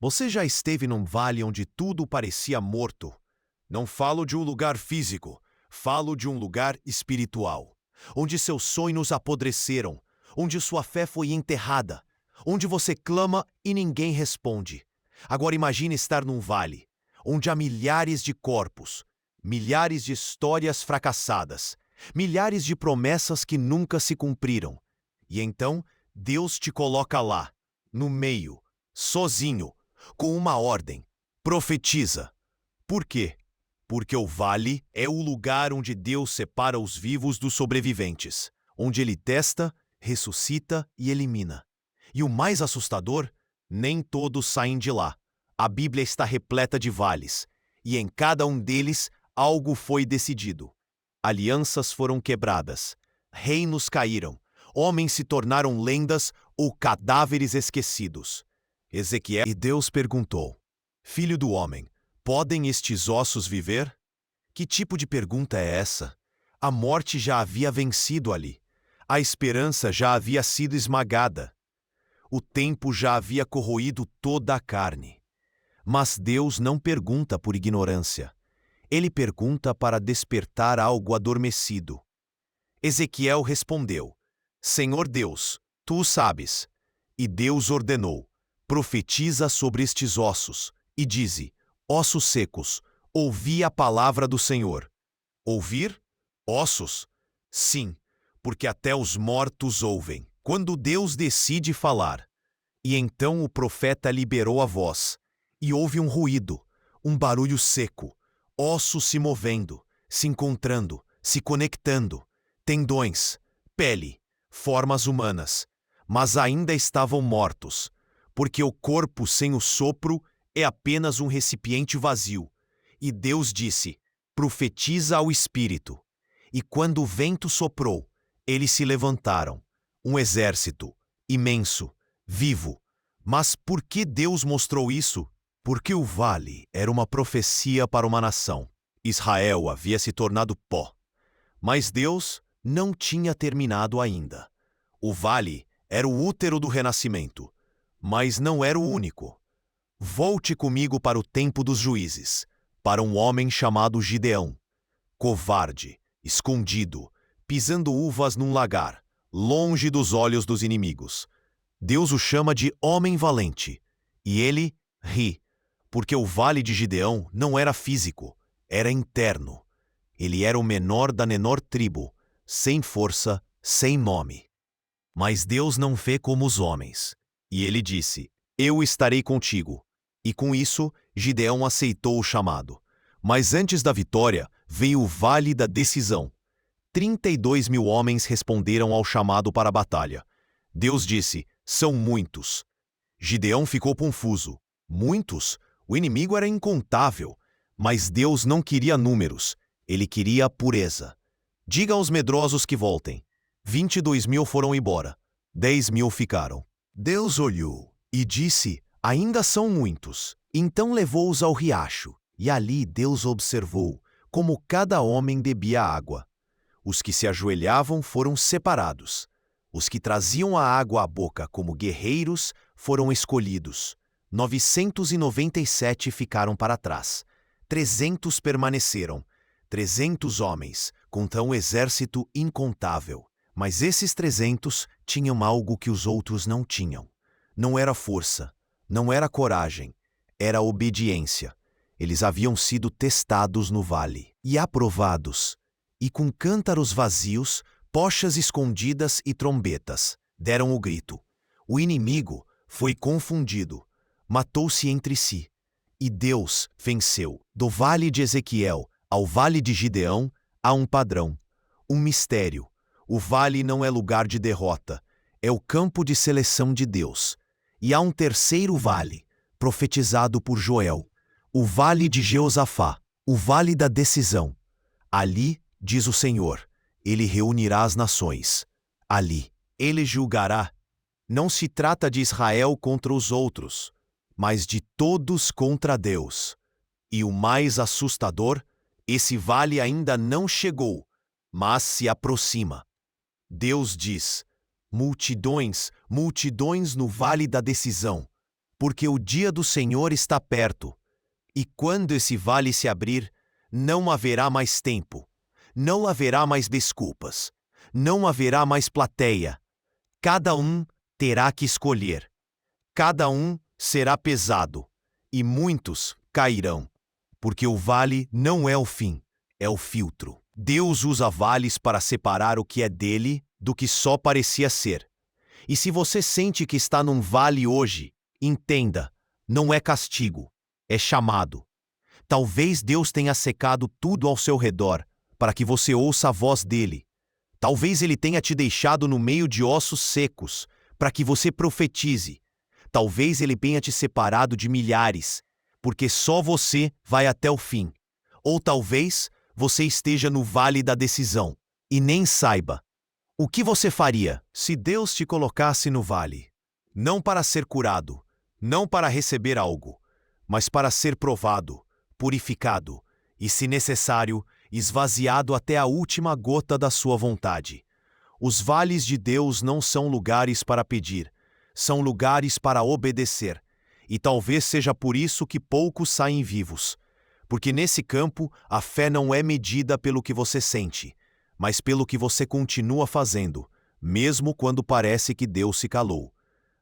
Você já esteve num vale onde tudo parecia morto? Não falo de um lugar físico, falo de um lugar espiritual, onde seus sonhos apodreceram, onde sua fé foi enterrada, onde você clama e ninguém responde. Agora imagine estar num vale, onde há milhares de corpos, milhares de histórias fracassadas, milhares de promessas que nunca se cumpriram. E então, Deus te coloca lá, no meio, sozinho, com uma ordem: profetiza. Por quê? Porque o vale é o lugar onde Deus separa os vivos dos sobreviventes, onde Ele testa, ressuscita e elimina. E o mais assustador, nem todos saem de lá. A Bíblia está repleta de vales, e em cada um deles algo foi decidido. Alianças foram quebradas, reinos caíram, homens se tornaram lendas ou cadáveres esquecidos. Ezequiel e Deus perguntou: Filho do homem, podem estes ossos viver? Que tipo de pergunta é essa? A morte já havia vencido ali. A esperança já havia sido esmagada. O tempo já havia corroído toda a carne. Mas Deus não pergunta por ignorância. Ele pergunta para despertar algo adormecido. Ezequiel respondeu: Senhor Deus, tu o sabes. E Deus ordenou: profetiza sobre estes ossos, e dize: ossos secos, ouvi a palavra do Senhor. Ouvir? Ossos? Sim, porque até os mortos ouvem, quando Deus decide falar. E então o profeta liberou a voz, e houve um ruído, um barulho seco, ossos se movendo, se encontrando, se conectando, tendões, pele, formas humanas, mas ainda estavam mortos, porque o corpo sem o sopro é apenas um recipiente vazio. E Deus disse: profetiza ao Espírito. E quando o vento soprou, eles se levantaram, um exército, imenso, vivo. Mas por que Deus mostrou isso? Porque o vale era uma profecia para uma nação. Israel havia se tornado pó. Mas Deus não tinha terminado ainda. O vale era o útero do renascimento, mas não era o único. Volte comigo para o tempo dos juízes, para um homem chamado Gideão. Covarde, escondido, pisando uvas num lagar, longe dos olhos dos inimigos. Deus o chama de homem valente, e ele ri, porque o vale de Gideão não era físico, era interno. Ele era o menor da menor tribo, sem força, sem nome. Mas Deus não vê como os homens. E ele disse: eu estarei contigo. E com isso, Gideão aceitou o chamado. Mas antes da vitória, veio o vale da decisão. 32.000 homens responderam ao chamado para a batalha. Deus disse: são muitos. Gideão ficou confuso. Muitos? O inimigo era incontável. Mas Deus não queria números. Ele queria a pureza. Diga aos medrosos que voltem. 22.000 foram embora. 10.000 ficaram. Deus olhou e disse: ainda são muitos. Então levou-os ao riacho. E ali Deus observou como cada homem bebia água. Os que se ajoelhavam foram separados. Os que traziam a água à boca como guerreiros foram escolhidos. 997 ficaram para trás. 300 permaneceram. 300 homens, contra um exército incontável. Mas esses 300 tinham algo que os outros não tinham. Não era força, não era coragem, era obediência. Eles haviam sido testados no vale e aprovados. E com cântaros vazios, pochas escondidas e trombetas, deram o grito. O inimigo foi confundido, matou-se entre si. E Deus venceu. Do vale de Ezequiel ao vale de Gideão, há um padrão, um mistério. O vale não é lugar de derrota, é o campo de seleção de Deus. E há um terceiro vale, profetizado por Joel, o vale de Jeosafá, o vale da decisão. Ali, diz o Senhor, ele reunirá as nações. Ali, ele julgará. Não se trata de Israel contra os outros, mas de todos contra Deus. E o mais assustador, esse vale ainda não chegou, mas se aproxima. Deus diz: multidões, multidões no vale da decisão. porque o dia do Senhor está perto. E quando esse vale se abrir, não haverá mais tempo, não haverá mais desculpas, não haverá mais plateia. Cada um terá que escolher. Cada um será pesado, e muitos cairão, porque o vale não é o fim, é o filtro. Deus usa vales para separar o que é dele do que só parecia ser. E se você sente que está num vale hoje, entenda, não é castigo, é chamado. Talvez Deus tenha secado tudo ao seu redor para que você ouça a voz dele. Talvez ele tenha te deixado no meio de ossos secos para que você profetize. Talvez ele tenha te separado de milhares, porque só você vai até o fim. Ou talvez você esteja no vale da decisão e nem saiba. O que você faria se Deus te colocasse no vale? Não para ser curado, não para receber algo, mas para ser provado, purificado e, se necessário, esvaziado até a última gota da sua vontade. Os vales de Deus não são lugares para pedir, são lugares para obedecer. E talvez seja por isso que poucos saem vivos. Porque nesse campo, a fé não é medida pelo que você sente, mas pelo que você continua fazendo, mesmo quando parece que Deus se calou.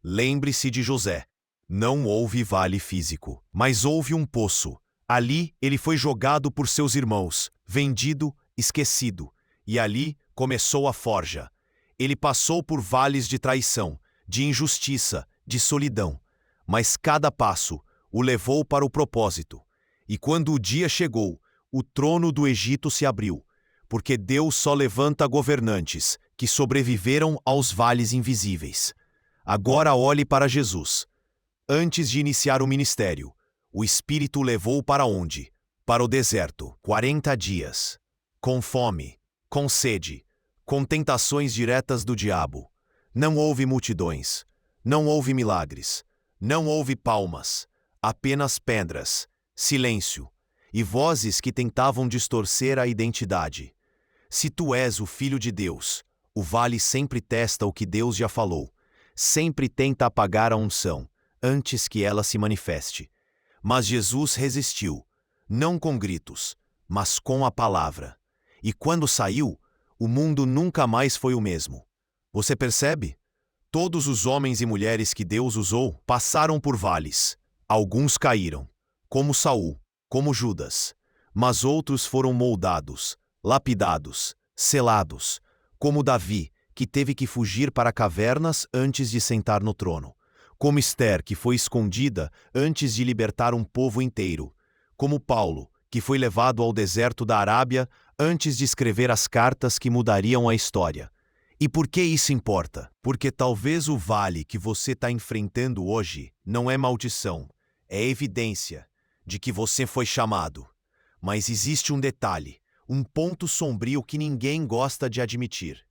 Lembre-se de José. Não houve vale físico, mas houve um poço. Ali ele foi jogado por seus irmãos, vendido, esquecido, e ali começou a forja. Ele passou por vales de traição, de injustiça, de solidão, mas cada passo o levou para o propósito. E quando o dia chegou, o trono do Egito se abriu, porque Deus só levanta governantes que sobreviveram aos vales invisíveis. Agora olhe para Jesus. Antes de iniciar o ministério, o Espírito o levou para onde? Para o deserto, 40 dias. Com fome, com sede, com tentações diretas do diabo. Não houve multidões, não houve milagres, não houve palmas, apenas pedras, silêncio e vozes que tentavam distorcer a identidade. Se tu és o Filho de Deus, o vale sempre testa o que Deus já falou, sempre tenta apagar a unção, antes que ela se manifeste. Mas Jesus resistiu, não com gritos, mas com a palavra. E quando saiu, o mundo nunca mais foi o mesmo. Você percebe? Todos os homens e mulheres que Deus usou passaram por vales. Alguns caíram, como Saul, como Judas, mas outros foram moldados, lapidados, selados, como Davi, que teve que fugir para cavernas antes de sentar no trono, como Ester, que foi escondida antes de libertar um povo inteiro, como Paulo, que foi levado ao deserto da Arábia antes de escrever as cartas que mudariam a história. E por que isso importa? Porque talvez o vale que você está enfrentando hoje não é maldição, é evidência de que você foi chamado. Mas existe um detalhe, um ponto sombrio que ninguém gosta de admitir.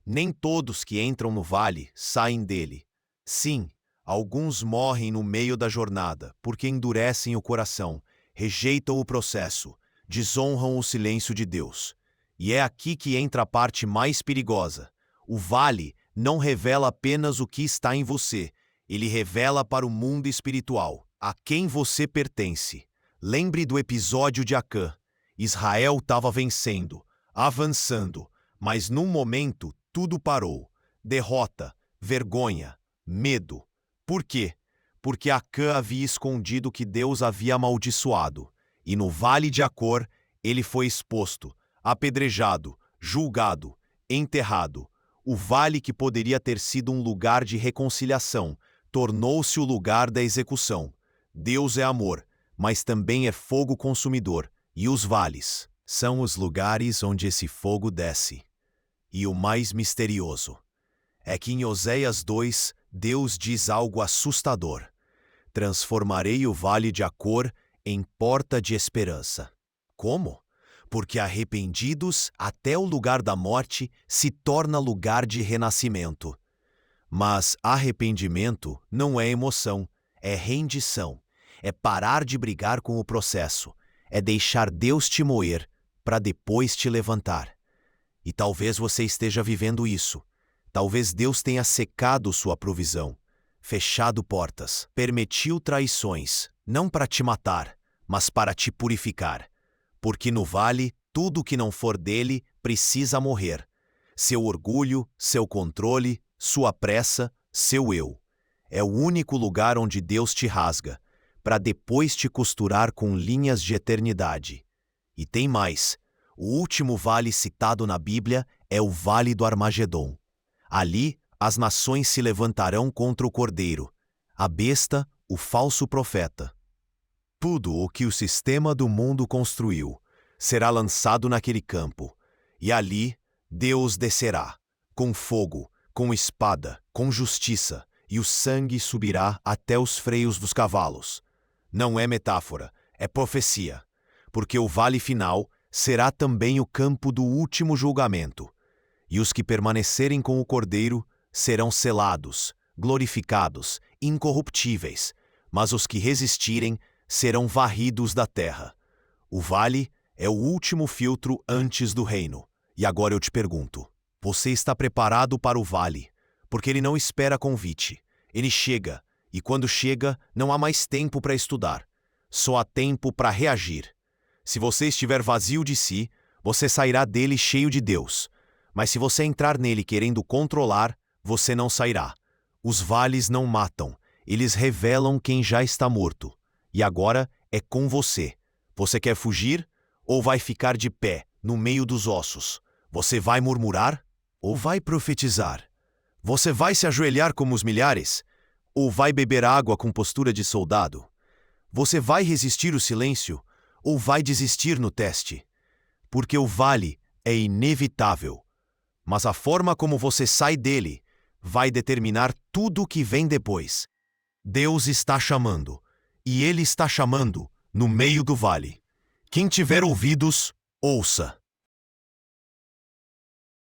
Nem todos que entram no vale saem dele. Sim, alguns morrem no meio da jornada porque endurecem o coração, rejeitam o processo, desonram o silêncio de Deus. E é aqui que entra a parte mais perigosa. O vale não revela apenas o que está em você, ele revela para o mundo espiritual, a quem você pertence. Lembre do episódio de Acã. Israel estava vencendo, avançando, mas num momento tudo parou. Derrota, vergonha, medo. Por quê? Porque Acã havia escondido que Deus havia amaldiçoado. E no vale de Acor, ele foi exposto, apedrejado, julgado, enterrado. O vale que poderia ter sido um lugar de reconciliação, tornou-se o lugar da execução. Deus é amor, mas também é fogo consumidor, e os vales são os lugares onde esse fogo desce. E o mais misterioso é que em Oséias 2, Deus diz algo assustador. Transformarei o vale de Acor em porta de esperança. Como? Porque arrependidos até o lugar da morte se torna lugar de renascimento. Mas arrependimento não é emoção, é rendição. É parar de brigar com o processo. É deixar Deus te moer para depois te levantar. E talvez você esteja vivendo isso. Talvez Deus tenha secado sua provisão. fechado portas, permitiu traições, não para te matar, mas para te purificar. Porque no vale, tudo que não for dele precisa morrer. Seu orgulho, seu controle, sua pressa, seu eu. É o único lugar onde Deus te rasga, para depois te costurar com linhas de eternidade. E tem mais. O último vale citado na Bíblia é o Vale do Armagedon. Ali, as nações se levantarão contra o Cordeiro, a besta, o falso profeta. Tudo o que o sistema do mundo construiu será lançado naquele campo, e ali Deus descerá, com fogo, com espada, com justiça, e o sangue subirá até os freios dos cavalos. Não é metáfora, é profecia, porque o vale final será também o campo do último julgamento, e os que permanecerem com o Cordeiro serão selados, glorificados, incorruptíveis, mas os que resistirem serão varridos da terra. O vale é o último filtro antes do reino. E agora eu te pergunto, você está preparado para o vale? Porque ele não espera convite. Ele chega, e quando chega, não há mais tempo para estudar. Só há tempo para reagir. Se você estiver vazio de si, você sairá dele cheio de Deus. Mas se você entrar nele querendo controlar, você não sairá. Os vales não matam, eles revelam quem já está morto. E agora é com você. Você quer fugir ou vai ficar de pé, no meio dos ossos? Você vai murmurar ou vai profetizar? Você vai se ajoelhar como os milhares ou vai beber água com postura de soldado? Você vai resistir o silêncio ou vai desistir no teste? Porque o vale é inevitável, mas a forma como você sai dele vai determinar tudo o que vem depois. Deus está chamando, e Ele está chamando no meio do vale. Quem tiver ouvidos, ouça.